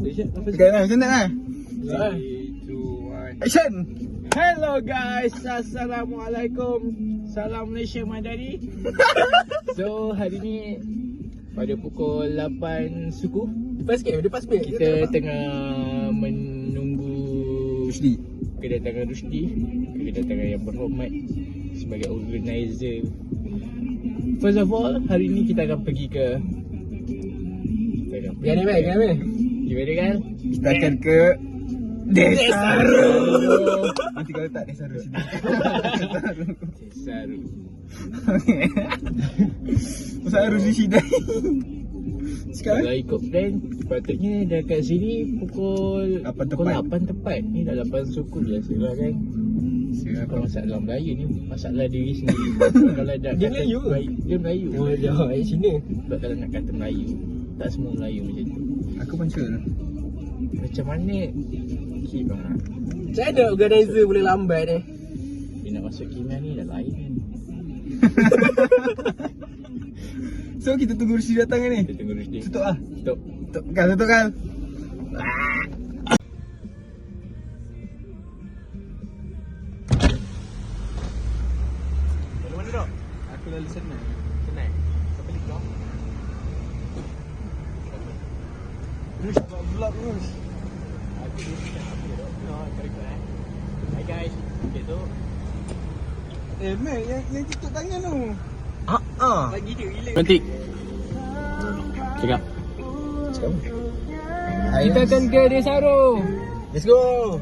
Macam mana? Action! Hello guys, Assalamualaikum. Salam Malaysia Madani. So hari ni pada pukul 8 suku. Depan sikit. Kita tengah menunggu Rusdi. kedatangan yang berhormat sebagai organizer. First of all, hari ni kita akan pergi ke Gimana kan? Kita akan ke Desaru. Nanti kau letak Desaru sini. Desaru. Desaru di sini. Sekarang Kalau ikut plan, patutnya dah kat sini pukul 8 pukul tepat. 8 tepat. Ni dah 8 suku biasalah kan. Bukan masalah Melayu ni, masalah diri sendiri. Kalau dah Dia kata Melayu ke? Dia Melayu. Oh, dia Cina. Sebab kalau nak kata Melayu, tak semua Melayu macam tu. Aku pun sure. Macam mana Kimah? Macam mana organizer boleh lambat ni? Dia nak masuk Kimah ni dah lain kan. So kita tunggu Rusdi datang kan ni? Kita tunggu Rusdi. Tutup lah. Tutup. Tutup kan? Mana dok? Aku lalu sana. Senang. Siapa ni dok? Rush buat vlog Rush. Aku ni apa dok? No, correct. Hi guys. Okay tu. Mel yang tutup tangan tu. Lagi dia gila. Berhenti. Cakap. Kita akan ke Desaru. Let's go.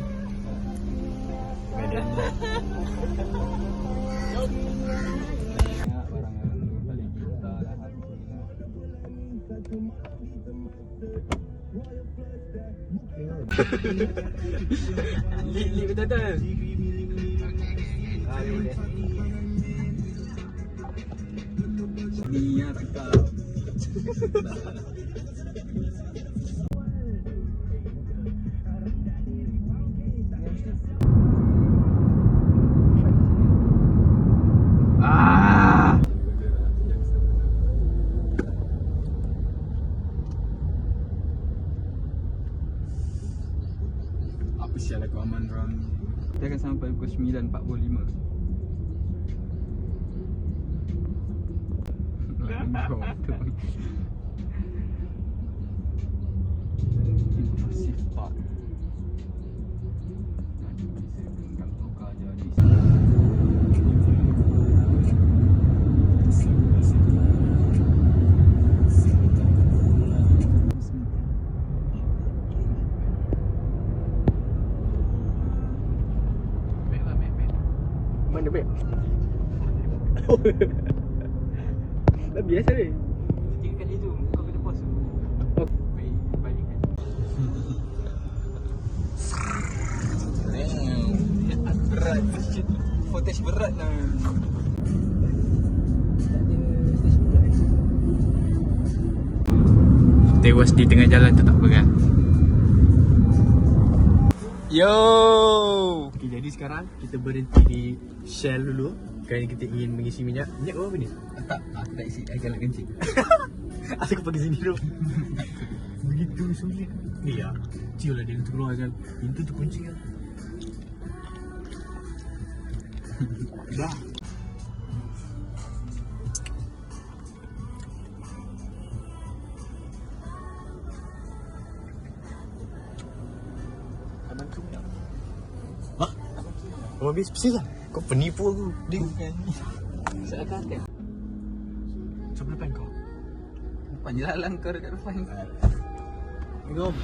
Lit betul-betul. Ni yang tangkap. Apa sial aku aman orang. Kita akan sampai pukul 9.45. Impressive part. Nanti kita tinggal tukar jadi. Mana beb? Dah biasa ni. 3 kali tu kau kena pause. Baik, balikkan. Berat. Footage berat lah. Tewas di tengah jalan tu tak apa kan? Yo. Okay, jadi sekarang kita berhenti di Shell dulu kerana kita ingin mengisi minyak. Minyak apa ni? Tak, aku tak isi. Aku nak kencing. Asal kau pergi sini dulu. Begitu sulit. Ni ya. Cium lah dia tu keluar kan. Pintu tu kunci kan. Dah. Abang tu minyak. Hah? Abang habis spesial lah. Kau penipu aku. Dia bukan ni. Seakan-akan. Sebelah depan kau. Depan jalan kau dekat depan. Jom.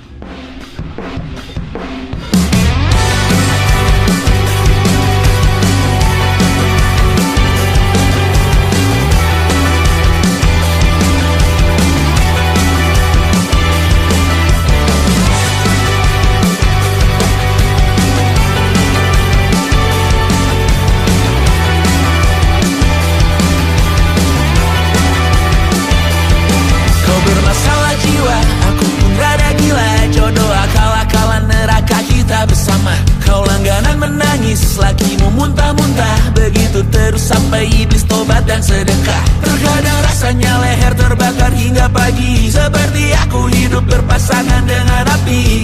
Kau bermasalah jiwa, aku pun rada gila. Jodoh akal-akalan neraka kita bersama. Kau langganan menangis, lakimu muntah-muntah. Begitu terus sampai iblis tobat dan sedekah. Terkadang rasanya leher terbakar hingga pagi. Seperti aku hidup berpasangan dengan api.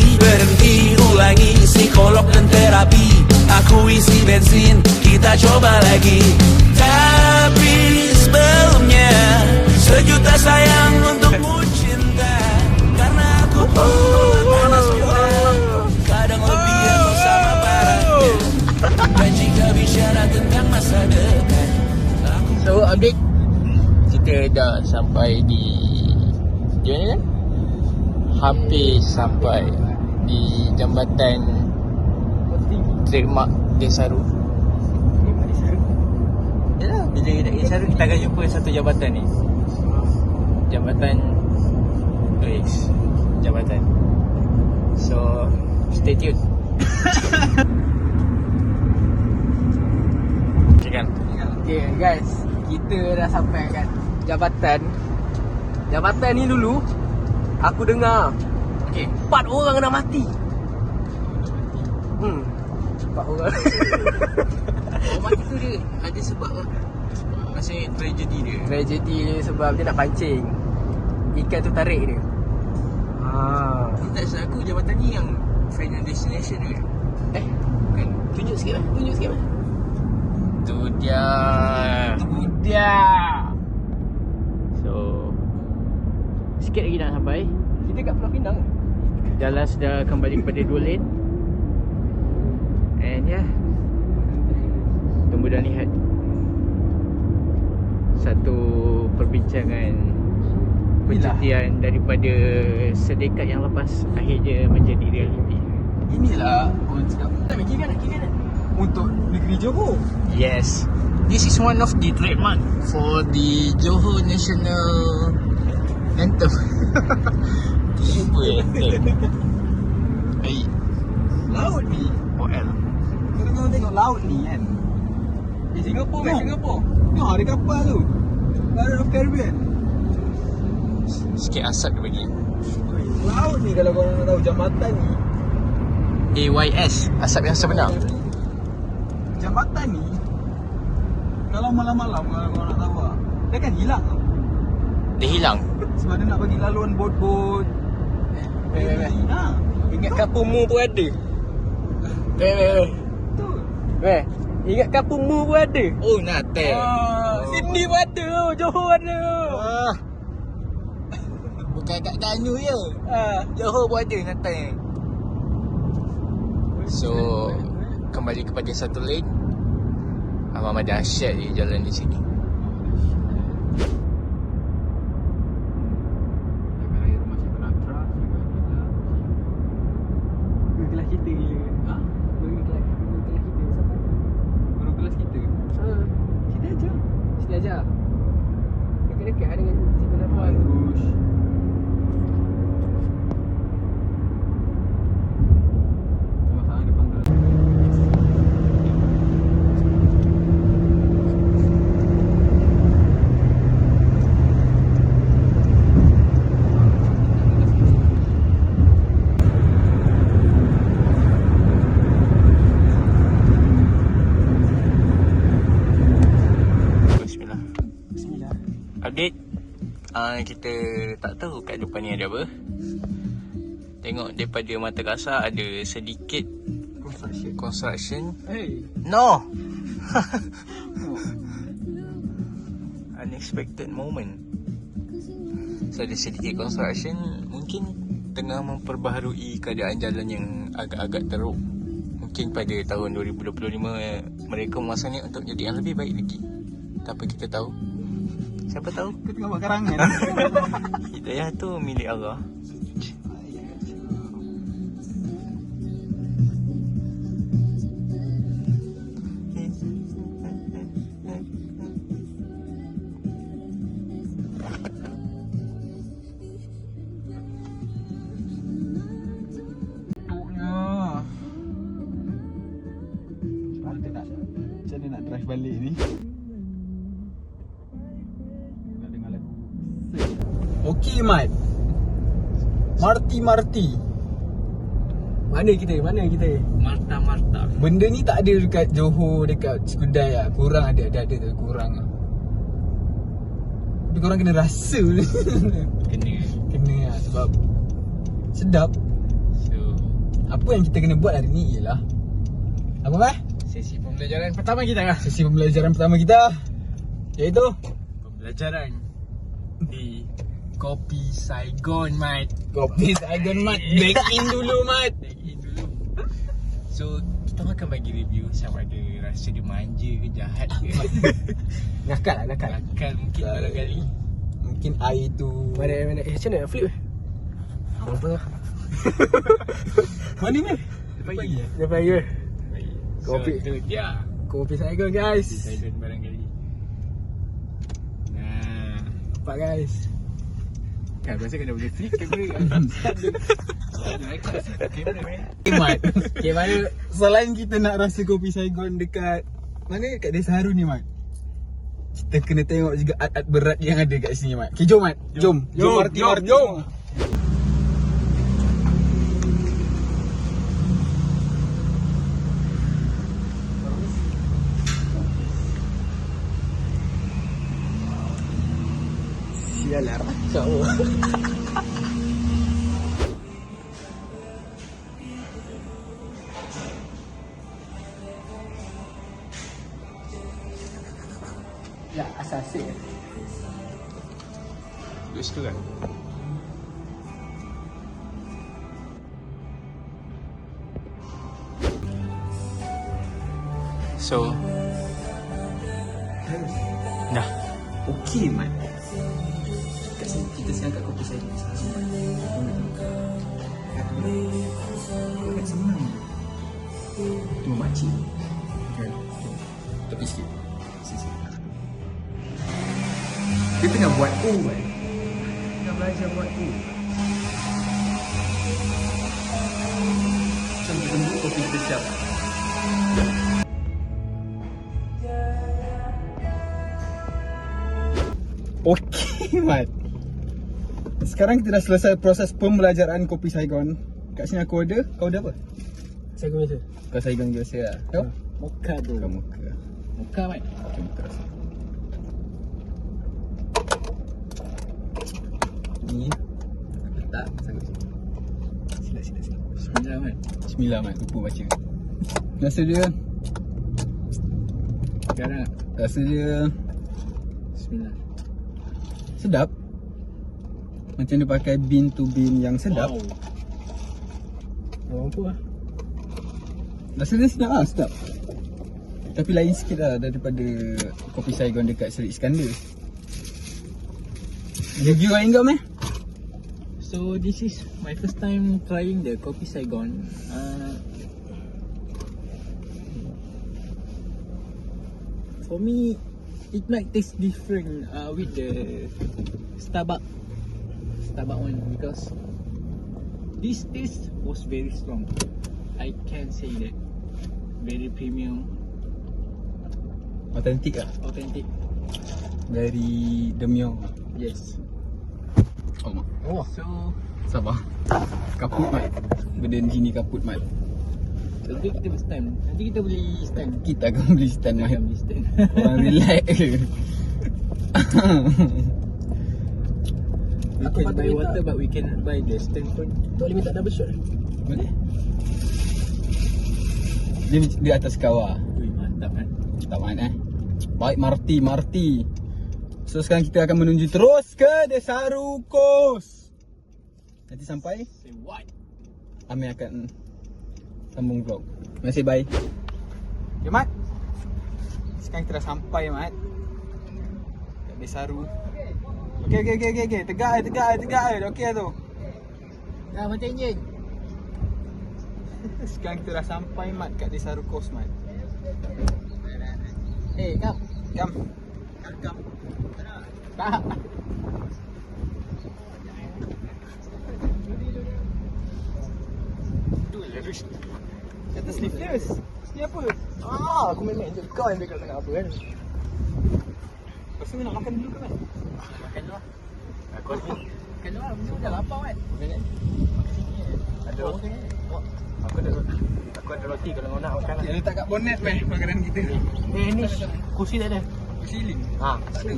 lagi. Tapi sebelumnya sejuta sayang untukmu cinta. Karena aku panas juga, kadang lebih yang sama baratnya. Dan jika bicara tentang masa depan, So update, kita dah sampai di mana kan? Hampir sampai di jambatan trademark Desaru. Yalah, bila kita nak Desaru kita akan jumpa satu jambatan ni. Jambatan jambatan. So stay tuned. Okay kan? Okay guys, kita dah sampai kan jambatan. Jambatan ni dulu aku dengar okay, 4 orang dah mati. 4 orang. Orang mati tu dia ada sebab lah. Maksudnya tragedi dia. Tragedi dia sebab dia nak pancing. Ikan tu tarik dia. Ni tak silap aku jambatan ni yang Final Destination tu kan? Bukan. Tunjuk sikit lah. Tu dia. So sikit lagi nak sampai. Kita kat Pulau Pinang. Jalan sudah kembali kepada 2 lane. And yeah, tunggu dan lihat satu perbincangan percutian daripada sedekat yang lepas akhirnya menjadi realiti. Inilah orang cakap Kiri kanan. untuk negeri Johor. Yes, this is one of the trademark for the Johor National Anthem. Apa anthem? Laut ni. OL. Kau tengok laut ni kan. Di Singapura. Tengok ada kapal tu. Pirates of Caribbean. Sikit asap dia bagi. Laut ni kalau korang nak tahu jambatan ni. AYS, asap yang sebenar. Jambatan ni kalau malam-malam kalau korang nak tahu lah, dia kan hilang tau. Dia hilang. Sebab dia nak bagi laluan bot-bot. Ingat kampungmu pun ada. Betul. Ingat kampungmu pun ada. Oh, Natal. Sydney pun ada. Johor ada. Bukan kat Danu je. Johor pun ada Natal. So, kembali kepada satu lane. Abang ada dahsyat je jalan di sini. Kelas kita gila. Guru kelas kita siapa? Guru kelas kita. Sini aja. Dekat-dekat dengan Cikgu Nafwan. Rush. Sama-sama depan tu. Update, kita tak tahu kat depan ni ada apa. Tengok daripada mata kasar ada sedikit construction. No. Unexpected moment. So ada sedikit construction, mungkin tengah memperbaharui keadaan jalan yang agak-agak teruk. Mungkin pada tahun 2025 mereka memasangnya untuk jadi yang lebih baik lagi. Tak apa kita tahu. Siapa tahu? Kau tengah buat karangan. Hidayah tu milik Allah. Macam mana nak drive balik ni? Nak dengar lagu. Okey Mat. Marti. Mana kita? Marta. Benda ni tak ada dekat Johor, dekat Skudai lah. Kurang ada tu, kurang lah. Tapi korang kena rasa. Kena lah sebab sedap. So apa yang kita kena buat hari ni ialah Apa Mat? Sesi pembelajaran pertama kita lah. Sesi pembelajaran pertama kita, iaitu Pembelajaran di Kopi Saigon, Mat. Kopi Saigon Mat. Back in dulu Mat. Back in dulu. So, kita akan bagi review sama ada rasa dia manja ke jahat ke. Nakal lah, nakal. Akal mungkin barangkali. Mungkin air tu Mana macam mana nak flip apa? Mana Mat? Pagi. Dia panggil Kopi. Kopi. So, tu dia. Kopi Saigon guys. Kopi Saigon barangkali. Nah, Nampak guys. kan rasa kena boleh flip kamera kan. Kamera man. Mat, okay, mana selain kita nak rasa Kopi Saigon dekat mana, kat Desa Haru ni Mat, kita kena tengok juga art-art berat yang ada kat sini Mat. Okay, jom Mat. Jom Marti. Sialah racau. Ya, asasi. Duduk situ kan? So dah. Okey Mat. Kat sini kita sekarang kat Kopi Saigon. Kat senang. Cuma makcik. Okay. Tepi sikit. Sisi. Dia tengah buat O Mat. Tengah belajar buat O. Macam kita tunggu kopi kita siap. Okey Mat. Sekarang kita dah selesai proses pembelajaran Kopi Saigon. Kat sini aku order. Kau order apa? Saigon biasa. Kau Saigon biasa lah. Kau? Mocha tu. Kau mocha. Mocha Mat. Okay, mocha rasa. Ni letak sangat. Sila. Bismillah Mat. Bismillah Mat. Lupa baca. Rasa dia. Sekarang Rasa dia bismillah. sedap. Macam dia pakai bean to bean yang sedap. Wow. Apa lah? Rasa dia sedap lah, sedap. Tapi lain sikit lah daripada Kopi Saigon dekat Seri Iskandar. Review lain kau meh? So this is my first time trying the Kopi Saigon. For me, it might taste different with the Starbucks one because this taste was very strong. I can say that very premium, Authentic lah. authentic. Dari Demio. Yes. Oh, So sabar. Kaput Mat. Benda ni sini kaput Mat. nanti kita stand. Nanti kita beli stand. Kita akan beli stand Mat. Kita beli stand. Orang relax je. We can buy water but we cannot buy the stand pun. Tak boleh minta double shot. Boleh? Dia di atas kawah. Ui, mantap kan. Tak Mat Baik Marti. So sekarang kita akan menuju terus ke Desa Haru Kos. Nanti sampai Say what? Amir akan sambung vlog. Terima kasih, bye. Ya Mat. Sekarang kita dah sampai Mat. Kat Desa Haru. Okey. Tegak. Okey tu. Dah macam enjin. Sekarang kita dah sampai Mat kat Desa Haru Kos Mat. Kam. Kam. Tak. Kata sleeveless. Ni apa? Aku main je. Kau yang dekat sangat apa kan? Lepas tu nak makan dulu ke Mat? Makan dulu lah. Aku makan dulu lah. Mesti dah lapar kan. Makan sini ada roti. Aku ada roti kalau kau nak makan lah. Dia letak kat bonet meh makanan kita. Ni kursi tak ada. Siling. Ha. Tak ada.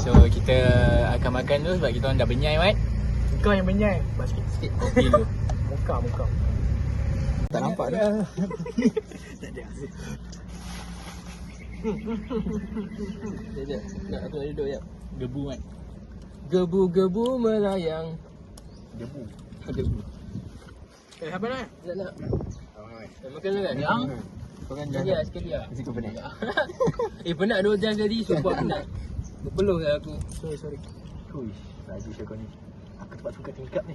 So kita akan makan dulu sebab kita orang dah benyai Mat. Kau yang benyai. Basket sikit. Kopi dulu. Muka. Tak nampak tu. Tak ada. Sekejap. Nak aku nak duduk, jap. Gebu kan. Gebu-gebu melayang. Gebu. Gebu. Apa nak? Nak. Makan dulu kan? Yang. Kau kan Sekali lah, sekali lah. Mesti kau penat. Penat 2 jam tadi, sumpah penat. Berpeluh lah aku. Sorry. Uish, laju saya kau ni. Aku tempat suka tingkap ni.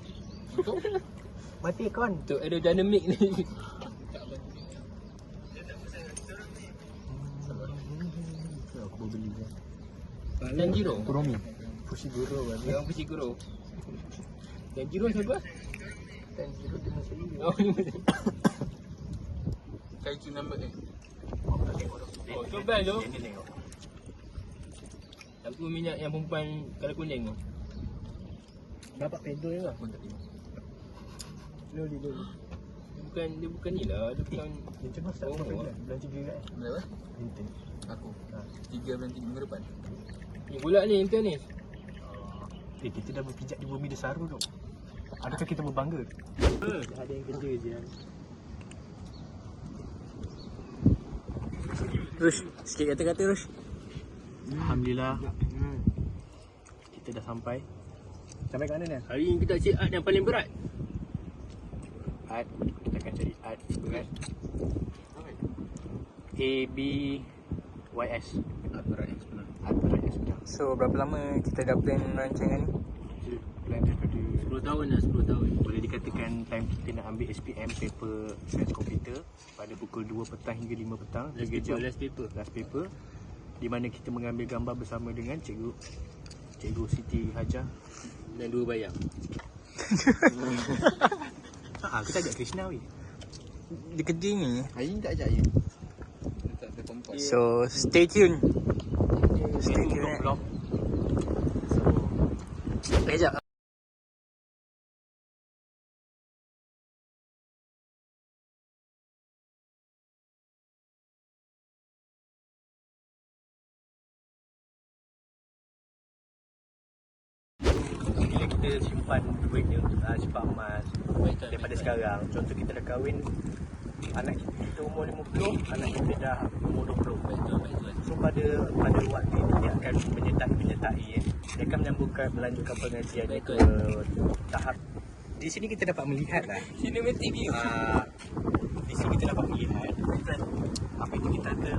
Mati kon. Tu aerodynamic ni. Aku baru beli kan. Tanjiro. Kuromi. Fushiguro kan. Yang Fushiguro. Tanjiro siapa? Tanjiro dia masih ni. Oh, ni mana? Kaiju number ni. Oh, tu best tu. Aku minyak yang perempuan kala kuning tu. Bapak pedol je lah. Loli. Dia bukan ni lah. Dia bukan. Dia cuma start Oh, bulan 3 kan. Berapa? Intern. Aku. Ha. 3 bulan 3 minggu depan. Ni pula ni intern ni. Kita dah berpijak di bumi Desaru tu. Adakah kita berbangga? Ada yang kerja je. Rush, sikit kata-kata Rush. Alhamdulillah. Kita dah sampai. Sampai kat mana ni? Hari ni kita cek art yang paling berat. Art. Kita akan cari art berat. A, B, Y, S. Art berat yang sebenar. Art berat yang sebenar. So berapa lama kita dah plan rancangan ni? Plan daripada 10 tahun dah, 10 tahun. boleh dikatakan time kita nak ambil SPM paper Science Computer pada pukul 2 petang hingga 5 petang. 3 jam Last paper. di mana kita mengambil gambar bersama dengan Cikgu Siti Hajah Dan 2 bayang. kita ajak Krishna weh. Dia kerja ni. Hari ni tak ajak je. Tak ada perempuan. So stay tune. Stay tune. Vlog. Kejap. Bila kita simpan duit ni untuk simpan emas daripada sekarang, contoh kita dah kahwin, anak kita umur 50, anak kita dah umur 20. So pada waktu ini dia akan menyertai dia akan melanjutkan pengajiannya ke tahap. Di sini kita dapat melihat lah Cinematic view. di sini kita dapat melihat apa itu kita ada.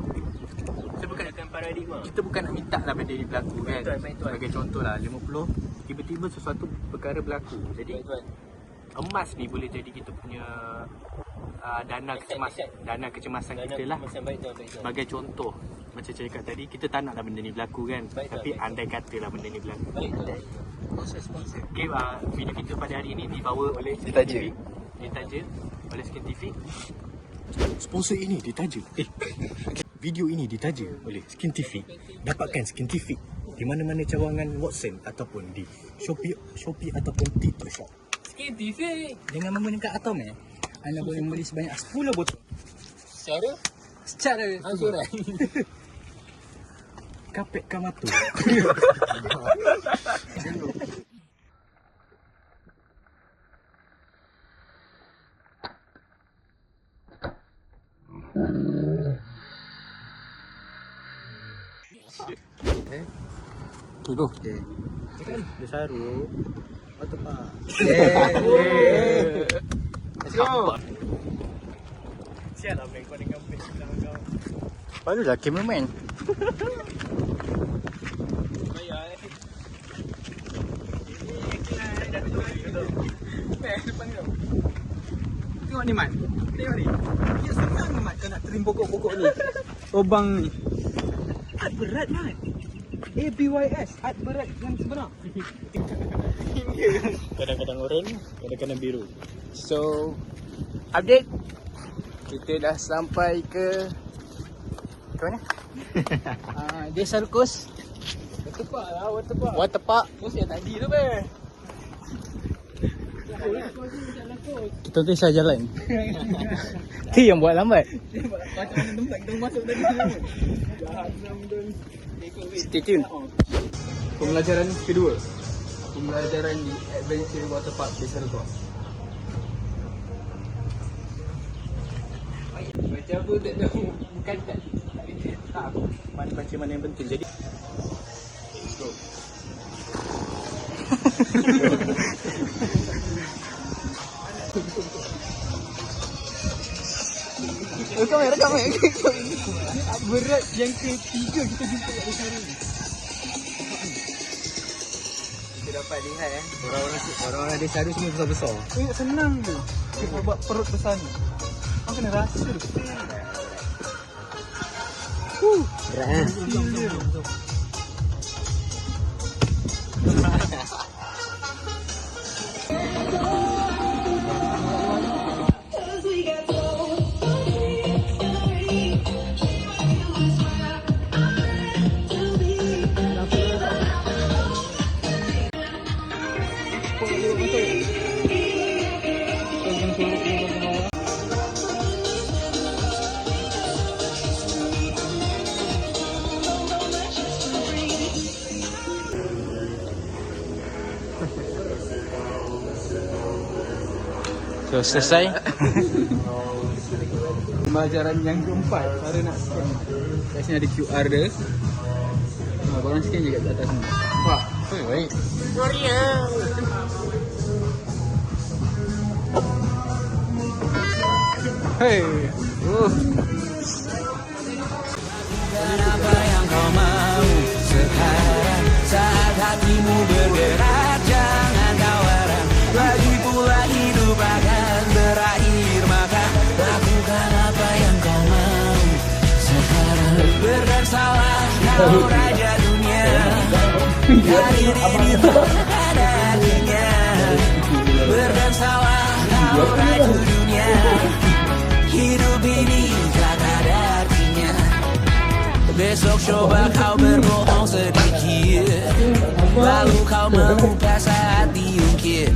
Bukan paradigma. Kita bukan nak minta lah benda ni berlaku kan. Betul. Sebagai contoh lah 50 tiba-tiba sesuatu perkara berlaku. Jadi emas ni boleh jadi kita punya dana kecemasan kita lah. Macam baik tu. Sebagai contoh, macam saya cakap tadi, kita tak nak lah benda ni berlaku kan. Tapi andai kata lah benda ni berlaku. Baik tu. Sponsor. Okay, video kita pada hari ini dibawa oleh Ditaja oleh Skin TV. Sponsor ini ditaja. Video ini ditaja oleh Skin TV. Dapatkan Skin TV di mana-mana cawangan Watson ataupun di Shopee ataupun TikTok Shop. Skin TV. Dengan menggunakan Atom anda boleh membeli sebanyak 10 botol. Secara angsuran. Kapek Kamato. Dulu. Desaru. Atau pak. Let's go. Sial lah kau dengan beg belakang kau. Barulah cameraman. Bayar. Depan kau. Tengok ni Mat. Tengok ni. Dia senang ni Mat kau nak trim pokok-pokok ni. Lubang ni. Art berat Mat. ABYS. Art berat yang sebenar. Kadang-kadang oranye, kadang-kadang biru. So update. Kita dah sampai ke mana? Desa Rukus. Waterpark lah, waterpark. Waterpark. Bos yang tadi tu be. Kita tu saja jalan. Tu yang buat lambat. Macam mana tempat kita masuk tadi. Stay tune. Pembelajaran kedua. Pembelajaran di Adventure Waterpark Desa Rukus. Kenapa tak tahu? Bukan tak tahu Mana pancing mana yang penting. Jadi Rekam. Berat yang ketiga kita jumpa kat desa ni. Kita dapat lihat orang-orang desa tu semua besar-besar. Senang tu. Kita buat perut besar ni. Kau kena rasa tu. Berat So selesai. Pembelajaran yang keempat, cara nak scan. Kat sini ada QR dia. Korang scan je kat atas ni. Nampak? Baik. Hey. Apa yang kau mau sekarang saat hatimu bergerak, jangan kau harap lagi pula hidup akan berakhir, maka lakukan apa yang kau mau sekarang. Berdansalah kau raja dunia, hari ini tak ada artinya. Berdansalah kau raja dunia, hidup ini tak ada artinya. Besok coba kau berbohong sedikit, lalu kau membuka saat diungkit.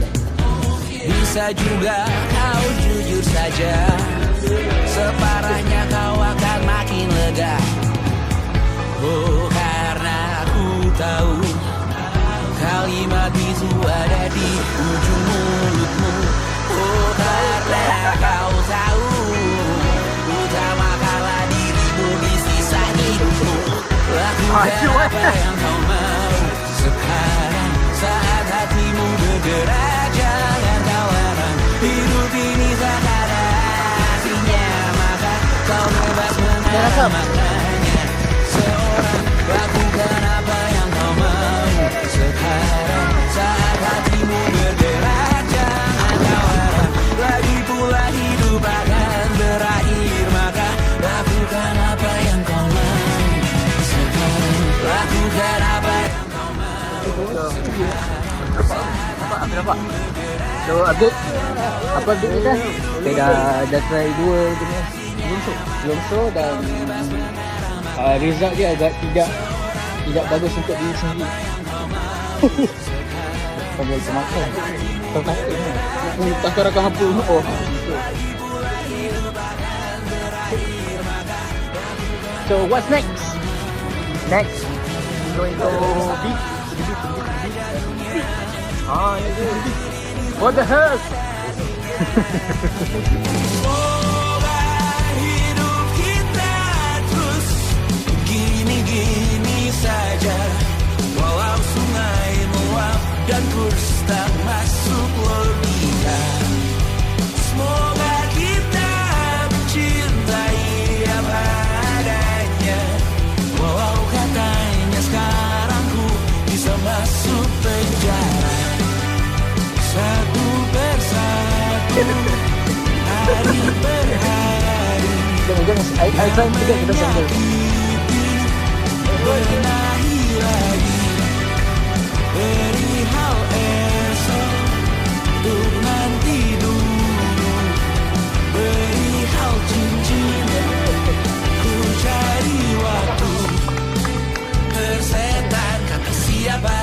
Bisa juga kau jujur saja, separahnya kau akan makin lega. Oh, karena aku tahu kalimat itu ada di ujung mulutmu. Oh, karena kau tahu utamakanlah dirimu di sisa hidupmu. Lakukan apa yang kau mau sekarang saat hatimu bergerak, jangan kau larang. Hidup ini tak ada artinya, maka kau bebas mengamalkannya. Seorang lakukan apa yang kau mau sekarang saat hatimu bergerak, jangan kau larang. Lagi pula hidup akan berakhir, maka lakukan apa yang kau mau sekarang. Lakukan apa yang kau mau sekarang. Nampak? So update. Apa update kita? Kita dah try 2 punya belum show dan result dia agak tidak bagus untuk diri sendiri. Kau boleh makan. Kau makan. Tak kira kau apa. Oh. So what's next? Next, we're going to beach. Ah, ini dia. What the hell? Semoga hidup kita terus gini-gini saja, walau sungai meluap dan kurs tak masuk logika. Semoga kita mencintai apa adanya, walau katanya sekarang ku bisa masuk penjara. Satu persatu, hari per hari, I try to get kita sambil. benahi lagi, beri hal esok untuk nanti dulu, beri hal cincin, ku cari waktu. Persetan kata siapa,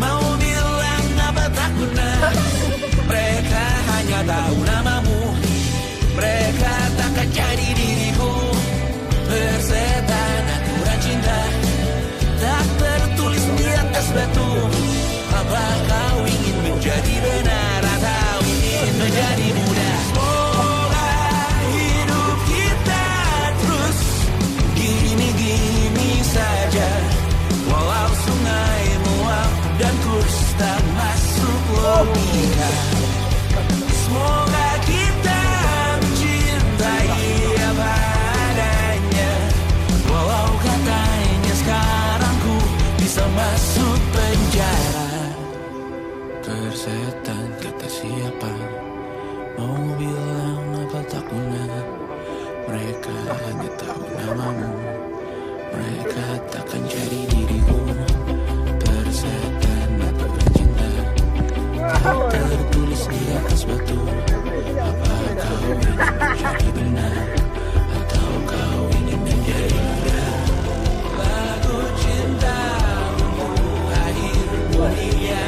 mau bilang apa tak guna. Mereka hanya tahu namamu, mereka takkan jadi diriku. Persetan aturan cinta tak tertulis di atas batu. Apa kau ingin menjadi benar atau ingin menjadi muda? Semoga hidup kita hanya tahu namamu. Mereka takkan jadi diriku, tersetan aturan cinta tak tertulis di atas batu. Apa kau ingin menjadi benar, atau kau ingin menjadi muda? Lagu cinta untuk akhir dunia.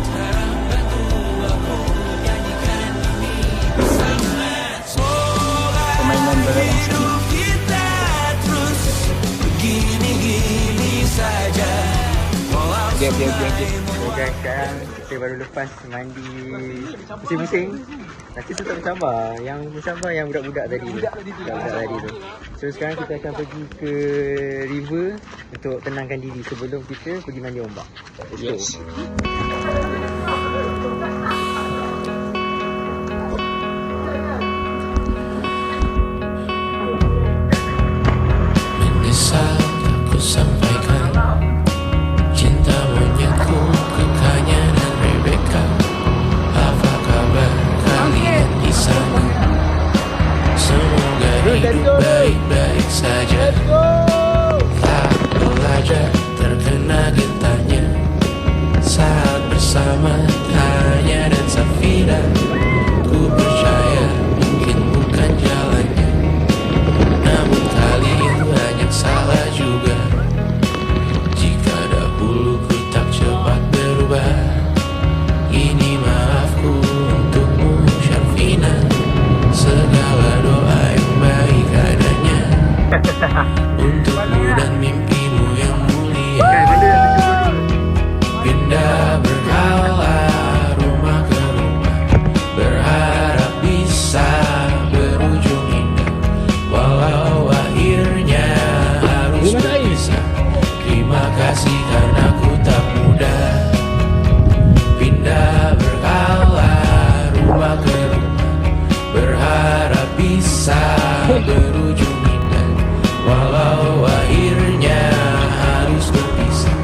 Sekarang bantu aku nyanyikan ini bersama. Semoga Permainan berlangsung. hidup kita terus gini-gini saja. Okay. Guys, sekarang kita baru lepas mandi pusing-pusing. Nanti tu tak bersabar. Yang bersabar yang budak-budak tadi. Budak-budak tadi tu. So sekarang kita akan pergi ke river untuk tenangkan diri sebelum kita pergi mandi ombak. Let's go. Menyesal aku sampaikan cinta monyetku ke Kanya dan Rebecca. Apa kabar kalian di sana? Semoga hidup baik-baik saja. Tak belajar terkena getahnya saat bersama Tanya dan Safira. Ku percaya mungkin bukan jalannya, namun kali ini banyak salah juga. Jika dahulu ku tak cepat berubah, ini maafku untukmu Syarfina. Segala doa yang baik adanya untukmu dan mimpimu yang mulia. Pindah berkala rumah ke rumah, berharap bisa berujung indah. Walau akhirnya harus berpisah, terima kasih karena ku tak mudah. Pindah berkala rumah ke rumah, berharap bisa berujung indah. Walau akhirnya harus berpisah,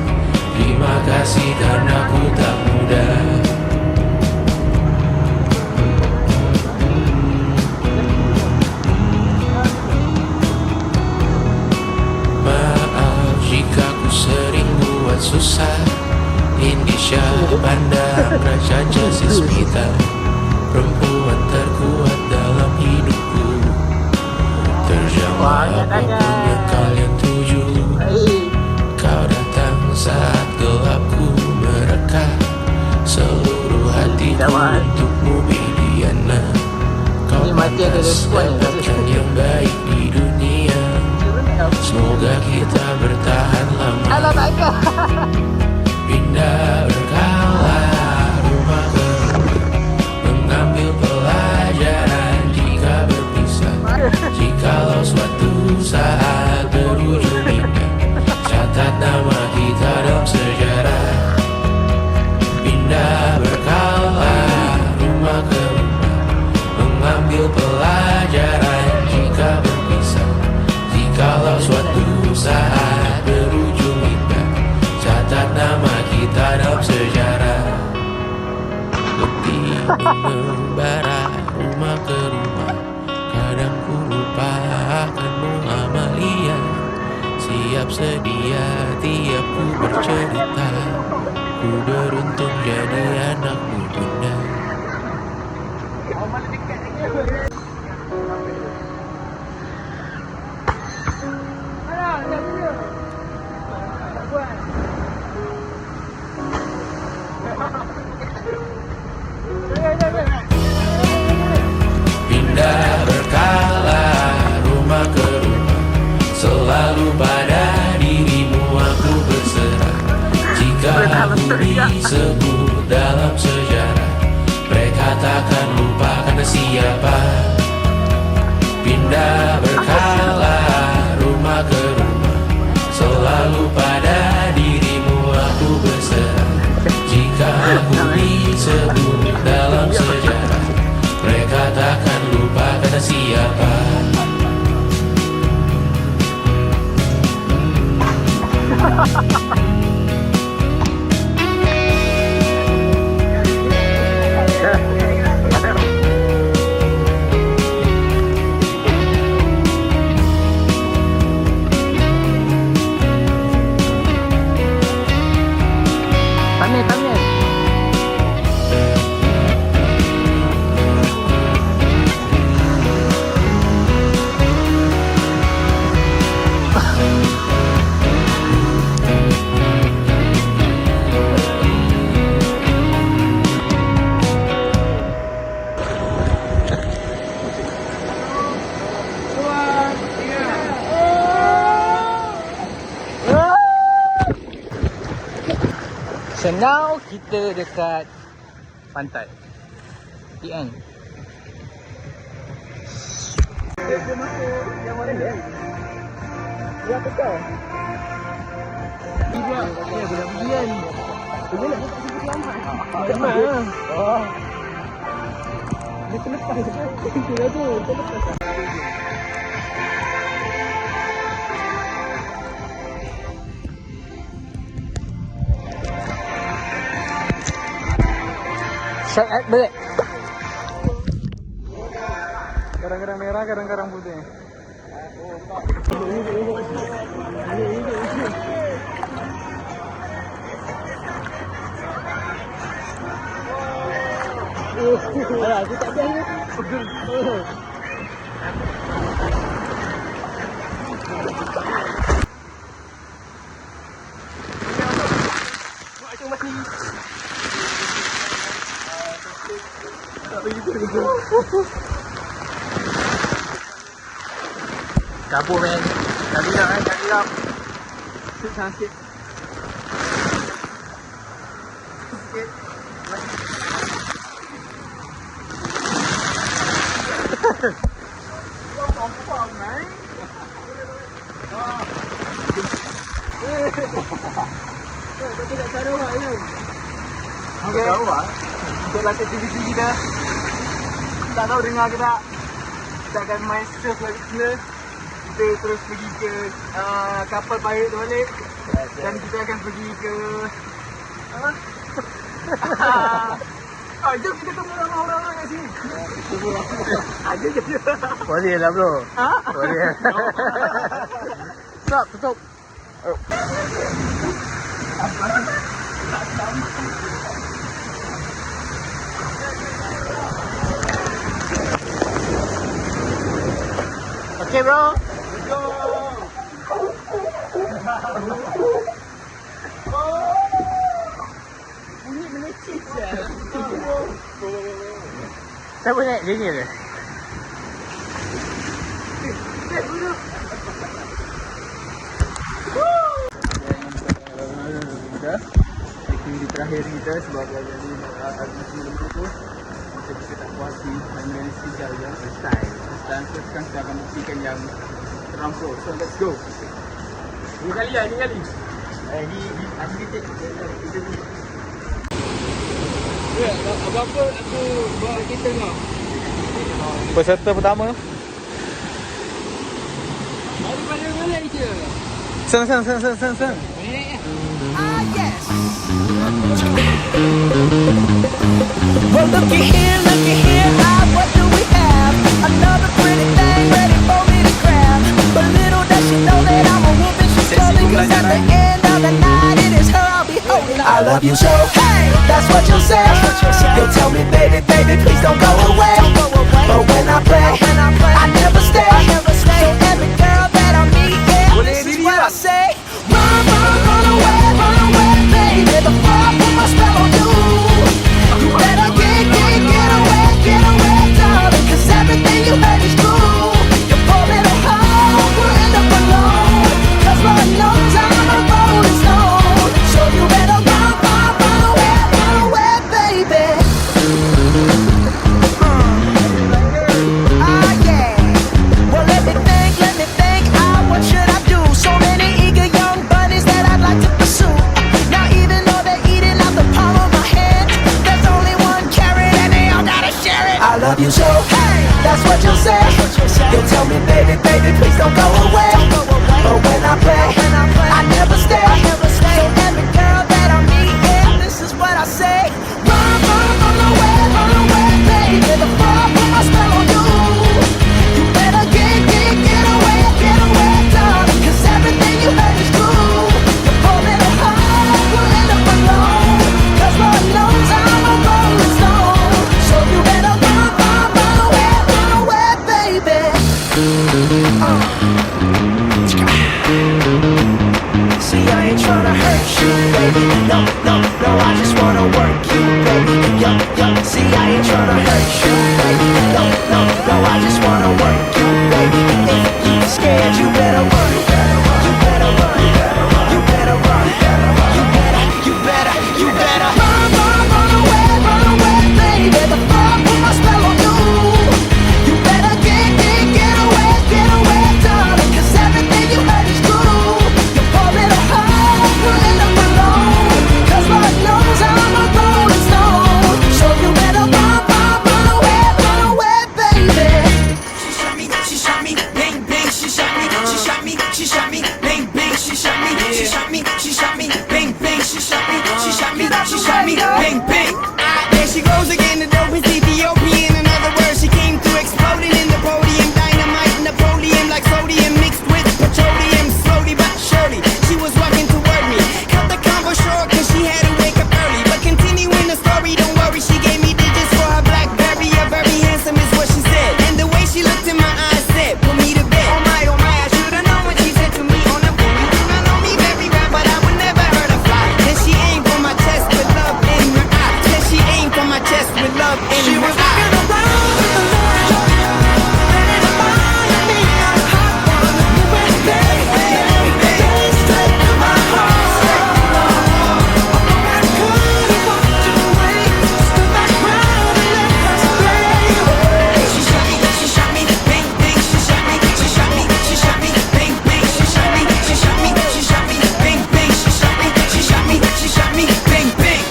terima kasih karena ku tak mudah. Maaf jika ku sering buat susah. Indonesia pandang Raja Jasmita, perempuan terkuat dalam hidupku. Terjamah apapun yang kalian tuju, kau datang saat gelapku mereka. Seluruh hatiku untukmu Bidiana. Kau pantas dapatkan yang baik di dunia. Semoga kita bertahan lama. Pindah berkala rumah ke rumah, mengambil pelajaran jika berpisah. Jikalau suatu saat berujung indah, catat nama kita dalam sejarah. Pindah berkala rumah ke rumah, mengambil pelajaran jika berpisah. Jikalau suatu saat berujung indah, catat nama kita dalam sejarah. Letih membara rumah ke rumah, kadang ku lupakanmu Amalia. Siap sedia tiap ku bercerita, ku beruntung jadi anakmu bunda. Pindah berkala rumah ke rumah, selalu pada dirimu aku berserah. Jika aku disebut dalam sejarah, mereka takkan lupa karena siapa. Pindah berkala rumah ke rumah, selalu pada dirimu aku berserah. Jika aku disebut dalam sejarah, mereka takkan lupa kata siapa. So now kita dekat pantai. The end. Shot at bird. Kadang-kadang merah, kadang-kadang putih. Kabur men. Dah bilang. Sakit. Okay. Untuk latih aktiviti kita, tak tahu dengar ke tak, kita akan main surf lagi semula. Kita terus pergi ke kapal pirate tu balik. Dan kita akan pergi ke apa? Jom kita temu orang-orang kat sini. Ada je dia. Boleh lah bro. Ha? Boleh. Stop, tutup. Okay bro. Bunyi mengecil je. Siapa naik Daniel ke? Aktiviti terakhir kita sebab dah jadi aktiviti lembut tu, macam kita tak puasi hanya sekejap je style. Dan sekarang kita akan buktikan yang terampil. So let's go. Ini kali. Di aktiviti kita ni. Apa-apa aku buat kita tengok. Peserta pertama. Daripada Malaysia. Sen. Well, looky here, what do we have? Another pretty thing ready for me to grab. But little does she know that I'm a wolf and she's coming. 'Cause at the end of the night, it is her I'll be holding. I love you so, hey, that's what you'll say. You'll tell me, baby, please don't go away. But when I play, I never stay. So every girl that I meet, yeah, this is what I say. Run away, baby, before I put my spell on you. You better get away, darling, 'cause everything you heard is true. You're falling apart, we'll end up alone. 'Cause Lord knows I'm a rolling stone. So you better run away, baby. Yeah. Well, let me think, what should I do? So many eager young bunnies that I'd like to pursue. Now even though they're eating out the palm of my hand, there's only one carrot and they all gotta share it. I love you so, hey, that's what you'll say. You'll tell me, baby, please don't go away. But when I play, I never stay. So every girl that I meet, yeah, this is what I say. Run away, baby, before I put my spell on you. You better get away, darling, 'cause everything you heard is true. You're falling apart, we'll end up alone. 'Cause Lord knows I'm a rolling stone. So you better run away, baby. See, I ain't tryna hurt you. was walking around with a little and it reminded me of a hot one. You went bang, straight to my heart. I couldn't walk away, stood my ground and let us play. She shot me, bang, bang. She shot me, bang, bang. She shot me, bang, bang. She shot me, bang, bang.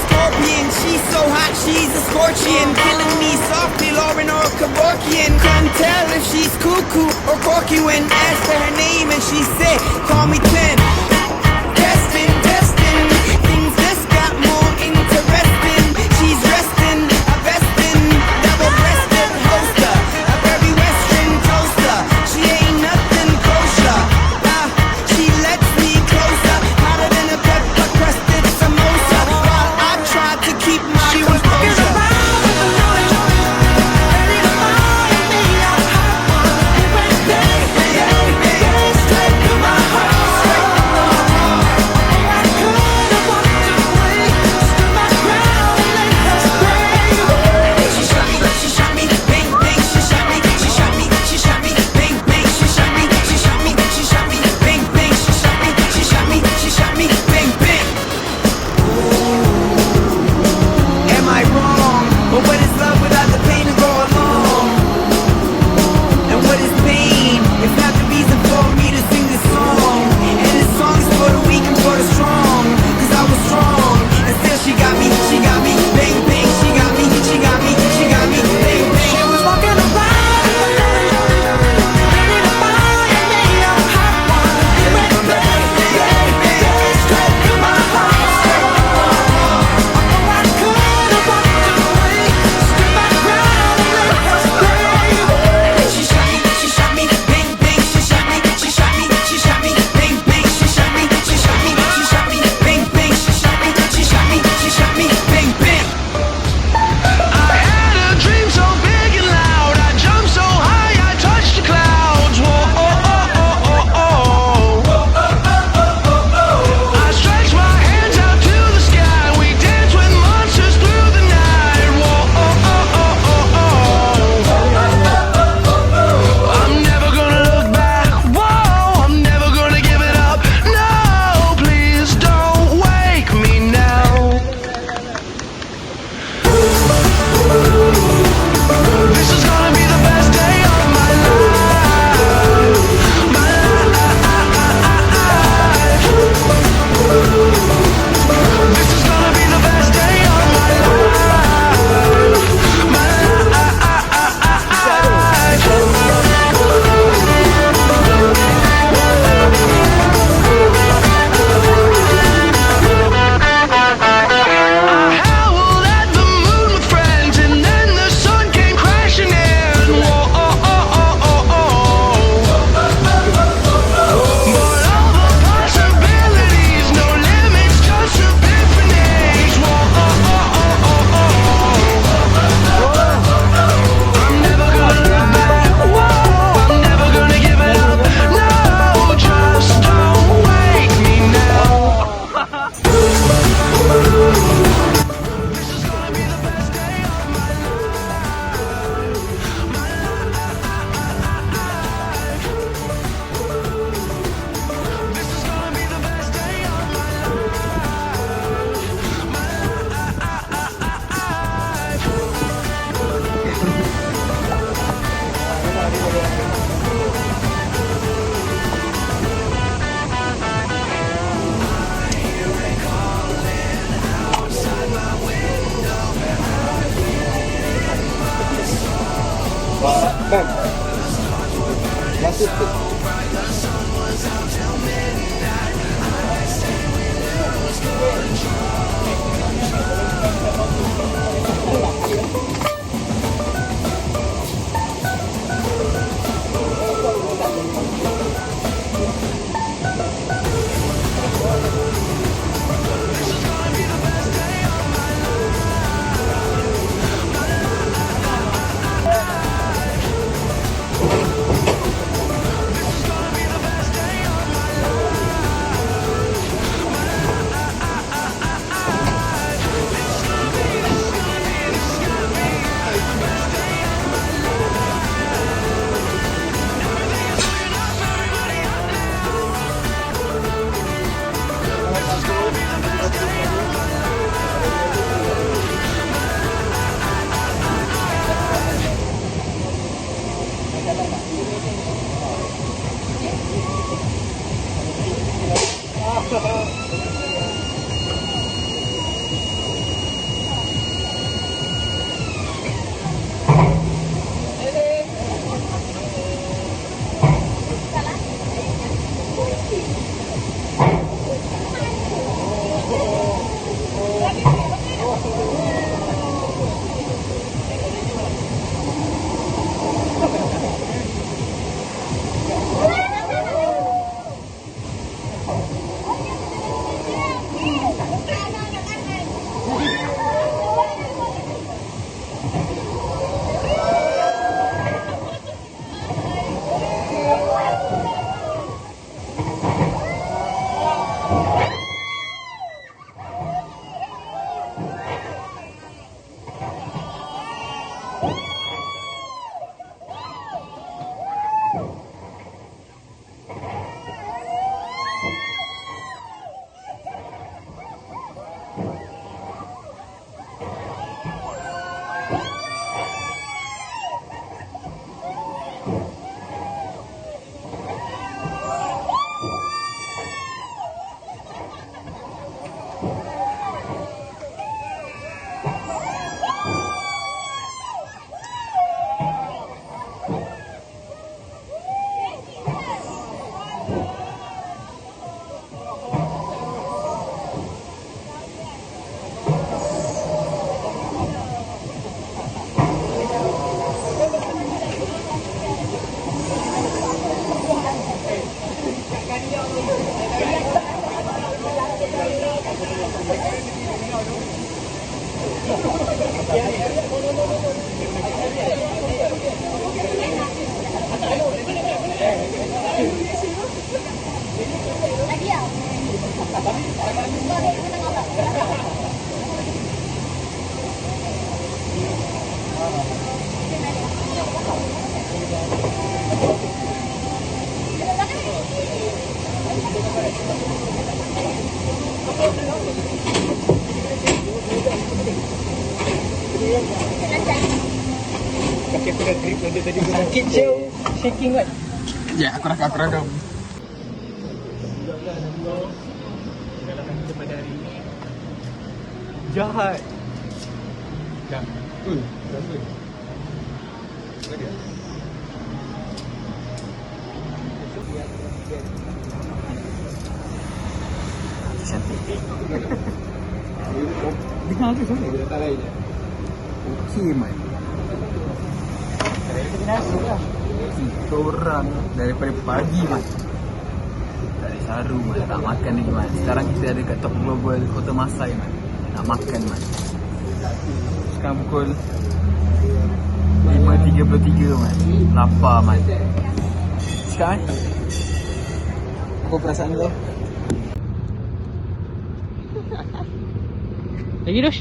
Scorpion, she's so hot, she's a scorpion, killing me softly, Lauren or Kevorkian. Can't tell if she's cuckoo or corky when asked her name and she said, call me 10. Testing, things just got more interesting. She's resting, a vesting, double-breasted holster, a very western toaster. She ain't nothing kosher. She lets me closer, hotter than a pepper-crusted samosa. While I try to keep my She was walking composure. around with a little and it reminded me of a hot one. You went bang, straight to my heart. I couldn't walk away, stood my ground and let us play. She shot me, bang, bang. She shot me, bang, bang. She shot me, bang, bang. She shot me, bang, bang. Am I wrong? But what is love without the pain to go along? And what is pain if not the reason for me to sing this song? And this song is for the weak and for the strong. Cause I was strong and still she got me, bang, bang. She got me, bang, bang. She was walking around with a little and it reminded me of a hot one. You went bang, straight to my heart. I couldn't walk away, stood my ground and let us play. She shot me, bang, bang. She shot me, bang, bang. She shot me, bang, bang. She shot me, bang, bang. I had a dream so big and loud. I jumped so high, I touched the clouds. Whoa, oh, oh, oh, oh, oh. I stretched my hands out to the sky. We danced with monsters through the night. Whoa, oh, oh, oh, oh, oh. I'm never gonna look back. Whoa, I'm never gonna give it up. No, please don't wake me now. This is gonna be the best day of my life. My life. This is gonna be the best day of my life. My I howled at the moon with friends, and then the sun came crashing in. Whoa, oh, oh, oh, oh, oh. But all the possibilities, no limits, just epiphanies. Whoa, oh, oh, oh, oh, oh. I'm never gonna look back. Whoa, I'm never gonna give it up. No, just don't wake me now. This is gonna be the best day of my life. My life. This is gonna be the best day of my life. My life. This Kaki aku dah grip dari tadi. Sakit je. Shaking kan. Ya, aku rakam. Pengalaman kita pada hari ini jahat. Dah. Dengar ke sana? Dia tak lain. Okey, Mat. Kita orang daripada pagi, Mat. Tak ada saru, Mat. Tak makan lagi, Mat. Sekarang kita ada kat Top Global Kota Masai, Mat. Nak makan, Mat. Sekarang pukul 5.33, Mat. Lapar, Mat. Sekarang apa perasaan kau? Lagi Dos.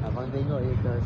Abang tengok je kau.